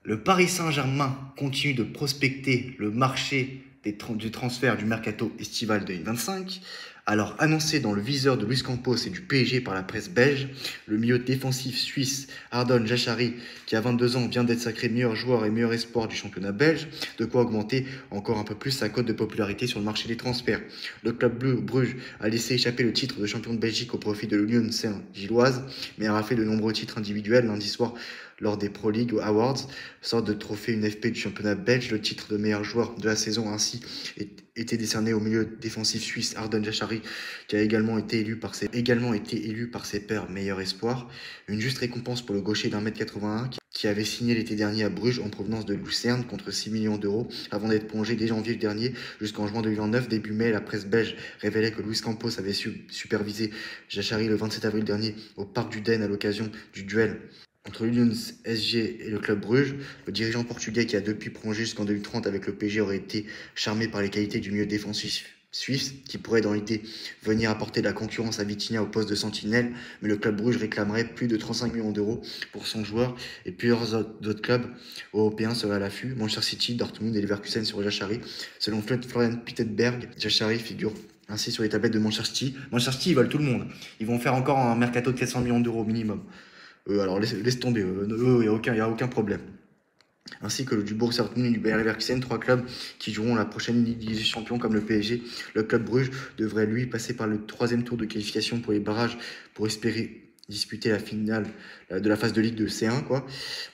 Le Paris Saint-Germain continue de prospecter le marché du transfert du mercato estival 2025. Alors annoncé dans le viseur de Luis Campos et du PSG par la presse belge, le milieu défensif suisse Ardon Jachari, qui à 22 ans vient d'être sacré meilleur joueur et meilleur espoir du championnat belge, de quoi augmenter encore un peu plus sa cote de popularité sur le marché des transferts. Le club bleu Bruges a laissé échapper le titre de champion de Belgique au profit de l'Union Saint-Gilloise, mais a raflé de nombreux titres individuels lundi soir lors des Pro League Awards, sorte de trophée UNFP du championnat belge. Le titre de meilleur joueur de la saison ainsi été décerné au milieu défensif suisse Ardon Jachari, qui a également été élu par ses pairs meilleur espoir. Une juste récompense pour le gaucher d'1m81 qui avait signé l'été dernier à Bruges en provenance de Lucerne contre 6 millions d'euros avant d'être prolongé dès janvier dernier jusqu'en juin 2029. Début mai, la presse belge révélait que Luis Campos avait supervisé Jachari le 27 avril dernier au Parc du Den à l'occasion du duel entre l'Union SG et le club Bruges. Le dirigeant portugais, qui a depuis prolongé jusqu'en 2030 avec le PSG, aurait été charmé par les qualités du milieu défensif suisse, qui pourrait dans l'idée venir apporter de la concurrence à Vitinha au poste de sentinelle, mais le club Bruges réclamerait plus de 35 millions d'euros pour son joueur, et plusieurs autres clubs européens seraient à l'affût. Manchester City, Dortmund et Leverkusen sur Jachari. Selon Florian Pieterberg, Jachari figure ainsi sur les tablettes de Manchester City. Manchester City, ils veulent tout le monde. Ils vont faire encore un mercato de 400 millions d'euros minimum. Alors laisse tomber, il n'y a aucun problème. Ainsi que du Borussia Dortmund et du Bayer Leverkusen, trois clubs qui joueront la prochaine Ligue des Champions comme le PSG. Le club Bruges devrait lui passer par le troisième tour de qualification pour les barrages pour espérer disputer la finale de la phase de Ligue de C1, quoi.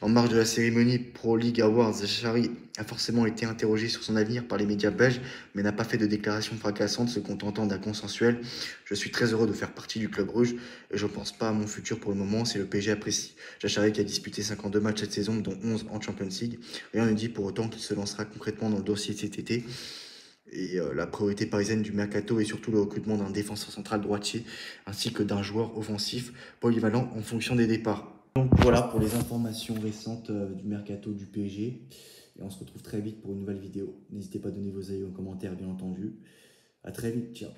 En marge de la cérémonie Pro League Awards, Jachari a forcément été interrogé sur son avenir par les médias belges, mais n'a pas fait de déclaration fracassante, se contentant d'un consensuel: je suis très heureux de faire partie du club Bruges et je ne pense pas à mon futur pour le moment si le PSG apprécie. Jachari, qui a disputé 52 matchs cette saison, dont 11 en Champions League. Rien ne dit pour autant qu'il se lancera concrètement dans le dossier cet été. Et la priorité parisienne du mercato est surtout le recrutement d'un défenseur central droitier ainsi que d'un joueur offensif polyvalent en fonction des départs. Donc voilà pour les informations récentes du mercato du PSG. Et on se retrouve très vite pour une nouvelle vidéo. N'hésitez pas à donner vos avis en commentaire, bien entendu. À très vite, ciao.